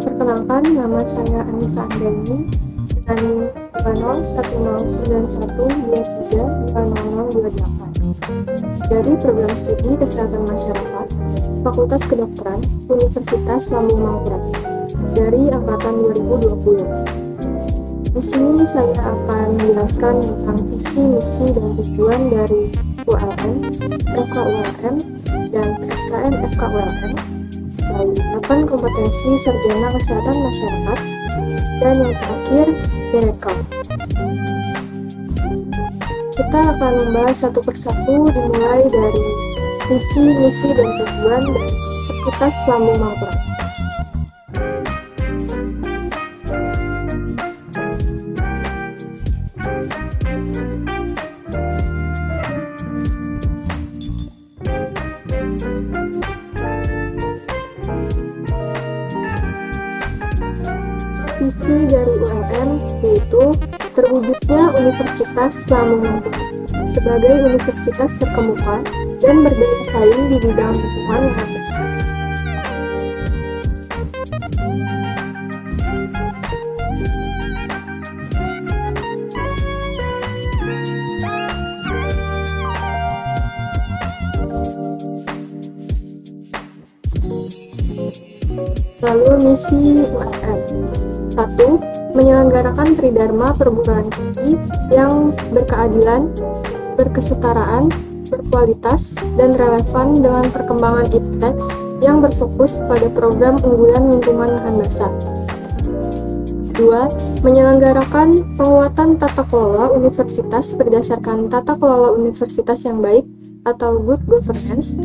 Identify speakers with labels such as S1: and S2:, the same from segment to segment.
S1: Perkenalkan, nama saya Anissa Andraini dengan 20109123200028 dari Program Studi Kesehatan Masyarakat Fakultas Kedokteran Universitas Lambung Mangkurat dari angkatan 2020. Di sini saya akan menjelaskan tentang visi, misi, dan tujuan dari ULM, FKULM, dan SKM FKULM, lalu 8 kompetensi sarjana kesehatan masyarakat, dan yang terakhir, direkam. Kita akan membahas satu persatu dimulai dari visi, misi, dan tujuan dari Universitas Lambung Mangkurat. Visi dari ULM yaitu terwujudnya Universitas Lambung Mangkurat sebagai universitas terkemuka dan berdaya saing di bidang lingkungan yang bersih. Lalu misi ULM. 1. Menyelenggarakan Tridharma perguruan tinggi yang berkeadilan, berkesetaraan, berkualitas, dan relevan dengan perkembangan iptek yang berfokus pada program unggulan lingkungan lahan basah. 2. Menyelenggarakan penguatan tata kelola universitas berdasarkan tata kelola universitas yang baik atau good governance,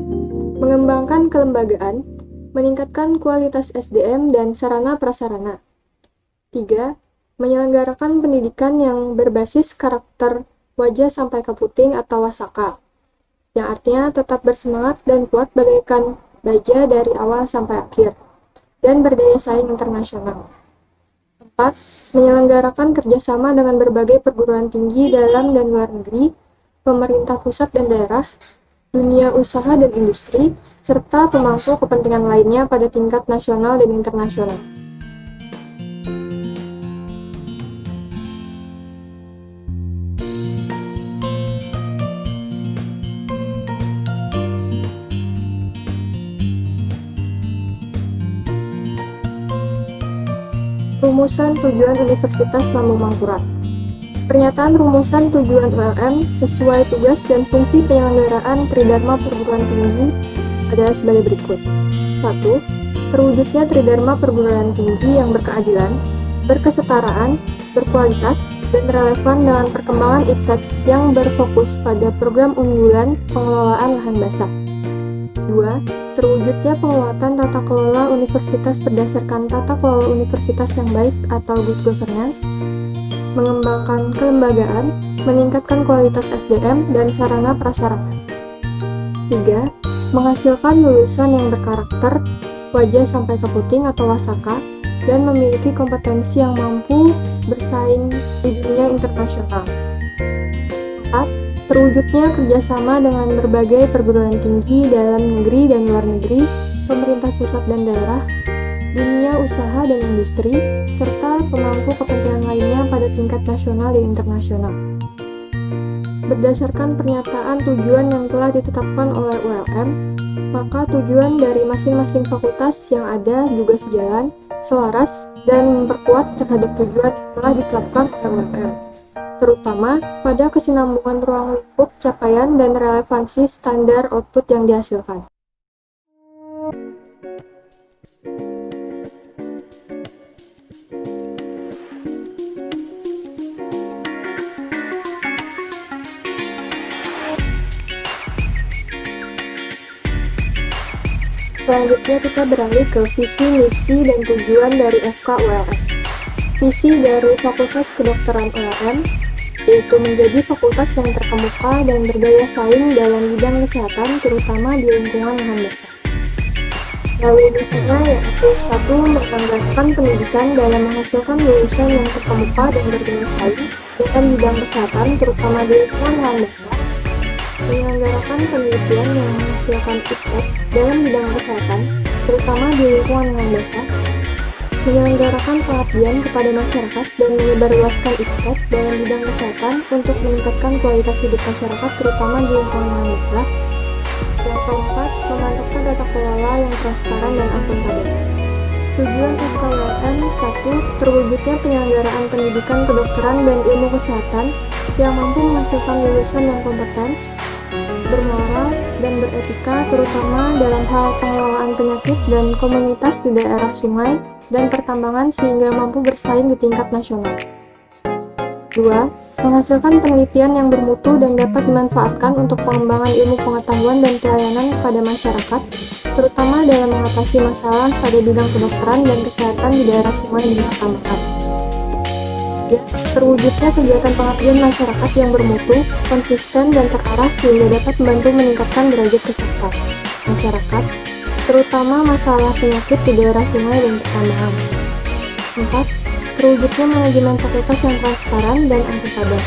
S1: mengembangkan kelembagaan, meningkatkan kualitas SDM dan sarana prasarana. 3. Menyelenggarakan pendidikan yang berbasis karakter wajah sampai ke puting atau wasaka, yang artinya tetap bersemangat dan kuat bagaikan baja dari awal sampai akhir, dan berdaya saing internasional. 4. Menyelenggarakan kerjasama dengan berbagai perguruan tinggi dalam dan luar negeri, pemerintah pusat dan daerah, dunia usaha dan industri, serta pemangku kepentingan lainnya pada tingkat nasional dan internasional. Rumusan tujuan Universitas Lambung Mangkurat. Pernyataan rumusan tujuan ULM sesuai tugas dan fungsi penyelenggaraan Tridharma perguruan tinggi adalah sebagai berikut. 1. Terwujudnya Tridharma perguruan tinggi yang berkeadilan, berkesetaraan, berkualitas, dan relevan dengan perkembangan iptek yang berfokus pada program unggulan pengelolaan lahan basah. 2. Terwujudnya penguatan tata kelola universitas berdasarkan tata kelola universitas yang baik atau good governance, mengembangkan kelembagaan, meningkatkan kualitas SDM dan sarana prasarana. 3. Menghasilkan lulusan yang berkarakter, wajah sampai ke puting atau wasaka, dan memiliki kompetensi yang mampu bersaing di dunia internasional. 4. Terwujudnya kerjasama dengan berbagai perguruan tinggi dalam negeri dan luar negeri, pemerintah pusat dan daerah, dunia usaha dan industri, serta pemangku kepentingan lainnya pada tingkat nasional dan internasional. Berdasarkan pernyataan tujuan yang telah ditetapkan oleh ULM, maka tujuan dari masing-masing fakultas yang ada juga sejalan, selaras, dan memperkuat terhadap tujuan yang telah ditetapkan oleh ULM, terutama pada kesinambungan ruang lingkup capaian dan relevansi standar output yang dihasilkan. Selanjutnya kita beralih ke visi, misi, dan tujuan dari FKULM. Visi dari Fakultas Kedokteran ULM yaitu menjadi fakultas yang terkemuka dan berdaya saing dalam bidang kesehatan, terutama di lingkungan lahan basah. Lalu misinya yaitu 1. Menganggarkan pendidikan dalam menghasilkan lulusan yang terkemuka dan berdaya saing dalam bidang kesehatan, terutama di lingkungan lahan basah. Menyelenggarakan penelitian yang menghasilkan impact dalam bidang kesehatan, terutama di lingkungan lahan basah. Menyelenggarakan pengabdian kepada masyarakat dan menyebarluaskan impact dalam bidang kesehatan untuk meningkatkan kualitas hidup masyarakat, terutama di lingkungan lahan basah. Yang keempat, memantapkan tata kelola yang transparan dan akuntabel. Tujuan FKULM 1. Terwujudnya penyelenggaraan pendidikan kedokteran dan ilmu kesehatan yang mampu menghasilkan lulusan yang kompeten, bermoral, dan beretika, terutama dalam hal pengelolaan penyakit dan komunitas di daerah sungai dan pertambangan sehingga mampu bersaing di tingkat nasional. 2. Menghasilkan penelitian yang bermutu dan dapat dimanfaatkan untuk pengembangan ilmu pengetahuan dan pelayanan kepada masyarakat, terutama dalam mengatasi masalah pada bidang kedokteran dan kesehatan di daerah sungai dan pertambangan. 3. Terwujudnya kegiatan pengabdian masyarakat yang bermutu, konsisten, dan terarah sehingga dapat membantu meningkatkan derajat kesehatan masyarakat, terutama masalah penyakit di daerah sungai dan pertambangan. 4. Terwujudnya manajemen fakultas yang transparan dan akuntabel.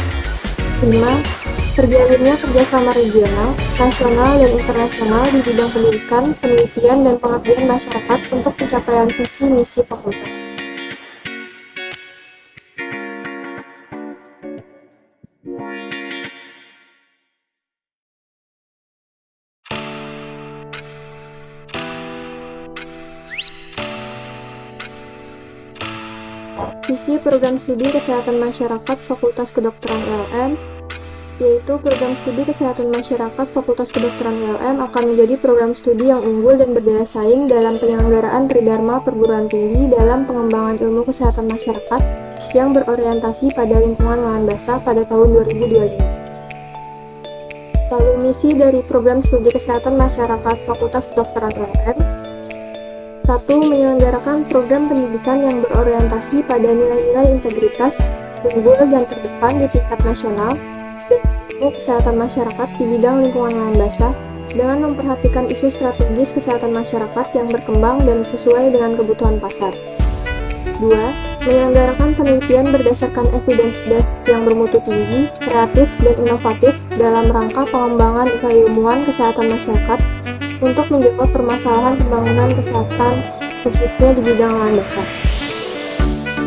S1: 5. Terjalinnya kerjasama regional, nasional, dan internasional di bidang pendidikan, penelitian, dan pengabdian masyarakat untuk pencapaian visi misi fakultas. Visi program studi kesehatan masyarakat Fakultas Kedokteran ULM yaitu program studi kesehatan masyarakat Fakultas Kedokteran ULM akan menjadi program studi yang unggul dan berdaya saing dalam penyelenggaraan tridharma perguruan tinggi dalam pengembangan ilmu kesehatan masyarakat yang berorientasi pada lingkungan lahan basah pada tahun 2025. Lalu misi dari program studi kesehatan masyarakat Fakultas Kedokteran ULM 1. Menyelenggarakan program pendidikan yang berorientasi pada nilai-nilai integritas, unggul, dan terdepan di tingkat nasional dan ilmu kesehatan masyarakat di bidang lingkungan lahan basah dengan memperhatikan isu strategis kesehatan masyarakat yang berkembang dan sesuai dengan kebutuhan pasar. 2. Menyelenggarakan penelitian berdasarkan evidence-based yang bermutu tinggi, kreatif, dan inovatif dalam rangka pengembangan keilmuan kesehatan masyarakat untuk menjawab permasalahan pembangunan kesehatan khususnya di bidang lahan basah.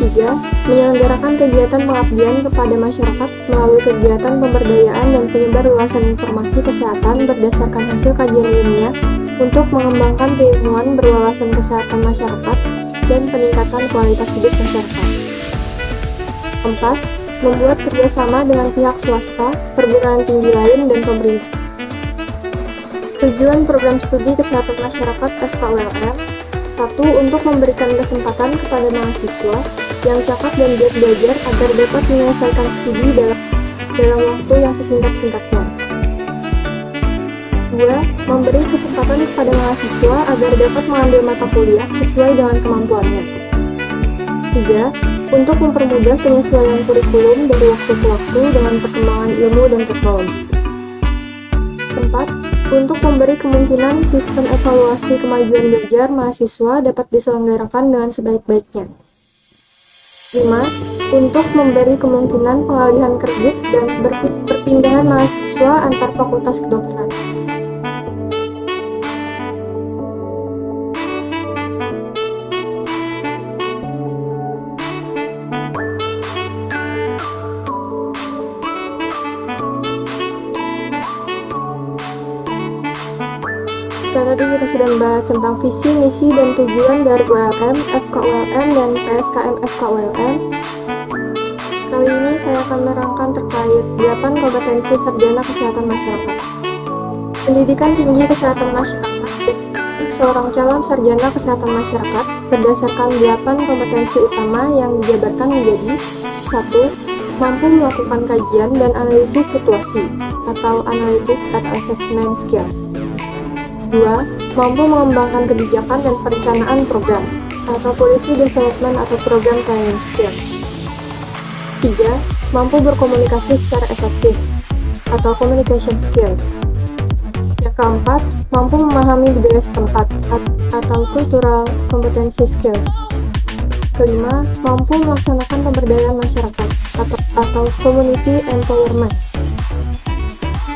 S1: 3. Menyelenggarakan kegiatan pengabdian kepada masyarakat melalui kegiatan pemberdayaan dan penyebarluasan informasi kesehatan berdasarkan hasil kajian ilmiah untuk mengembangkan keilmuan berwawasan kesehatan masyarakat dan peningkatan kualitas hidup masyarakat. 4. Membuat kerjasama dengan pihak swasta, perguruan tinggi lain, dan pemerintah. Tujuan program studi kesehatan masyarakat FKULM 1. Untuk memberikan kesempatan kepada mahasiswa yang cakap dan giat belajar agar dapat menyelesaikan studi dalam waktu yang sesingkat-singkatnya. 2. Memberi kesempatan kepada mahasiswa agar dapat mengambil mata kuliah sesuai dengan kemampuannya. 3. Untuk mempermudah penyesuaian kurikulum dari waktu ke waktu dengan perkembangan ilmu dan teknologi. 4. Untuk memberi kemungkinan sistem evaluasi kemajuan belajar mahasiswa dapat diselenggarakan dengan sebaik-baiknya. 5. Untuk memberi kemungkinan pengalihan kredit dan perpindahan mahasiswa antar fakultas kedokteran. Tadi kita sudah membahas tentang visi, misi, dan tujuan dari ULM, FKULM, dan PSKM FKULM. Kali ini saya akan menerangkan terkait 8 kompetensi sarjana kesehatan masyarakat. Pendidikan tinggi kesehatan masyarakat dan seorang calon sarjana kesehatan masyarakat berdasarkan 8 kompetensi utama yang dijabarkan menjadi 1. Mampu melakukan kajian dan analisis situasi atau analytic and assessment skills. 2. mampu mengembangkan kebijakan dan perencanaan program, atau policy development atau program planning skills. 3. Mampu berkomunikasi secara efektif, atau communication skills. Yang keempat, mampu memahami budaya setempat, atau cultural competency skills. Kelima, mampu melaksanakan pemberdayaan masyarakat, atau community empowerment.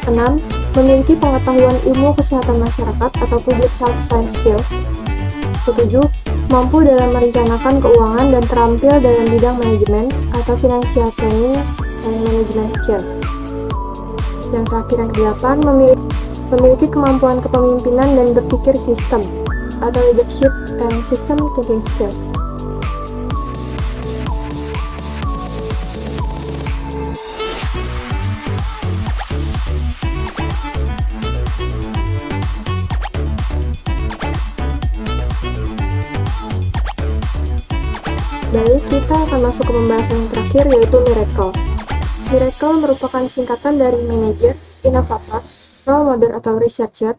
S1: 6. Memiliki pengetahuan ilmu kesehatan masyarakat atau public health science skills. 7. Mampu dalam merencanakan keuangan dan terampil dalam bidang manajemen atau financial planning and management skills. Yang terakhir yang ke-8, memiliki kemampuan kepemimpinan dan berpikir sistem atau leadership and system thinking skills. Baik, kita akan masuk ke pembahasan yang terakhir, yaitu Miracle. Miracle merupakan singkatan dari Manager, Innovator, Role Model atau Researcher,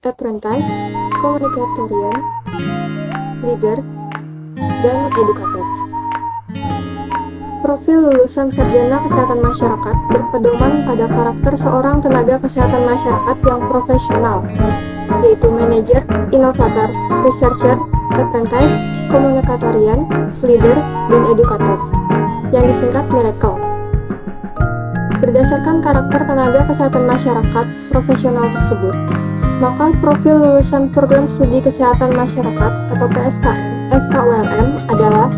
S1: Apprentice, Communicatorian, Leader, dan Educator. Profil lulusan sarjana kesehatan masyarakat berpedoman pada karakter seorang tenaga kesehatan masyarakat yang profesional, yaitu Manager, Innovator, Researcher, Apprentice, Communicatorian, Leader, dan Educator, yang disingkat Miracle. Berdasarkan karakter tenaga kesehatan masyarakat profesional tersebut, maka profil lulusan program studi kesehatan masyarakat atau PSKM, FKULM adalah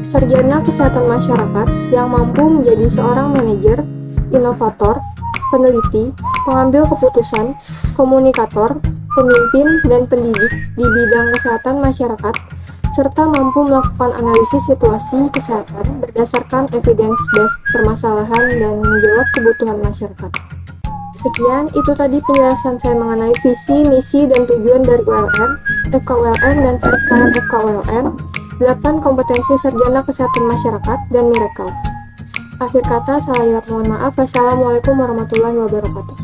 S1: sarjana kesehatan masyarakat yang mampu menjadi seorang manajer, inovator, peneliti, pengambil keputusan, komunikator, pemimpin, dan pendidik di bidang kesehatan masyarakat, serta mampu melakukan analisis situasi kesehatan berdasarkan evidence-based permasalahan dan menjawab kebutuhan masyarakat. Sekian, itu tadi penjelasan saya mengenai visi, misi, dan tujuan dari ULM, FKULM, dan PSKM FKULM, 8 kompetensi sarjana kesehatan masyarakat, dan Miracle. Akhir kata, saya mohon maaf. Wassalamualaikum warahmatullahi wabarakatuh.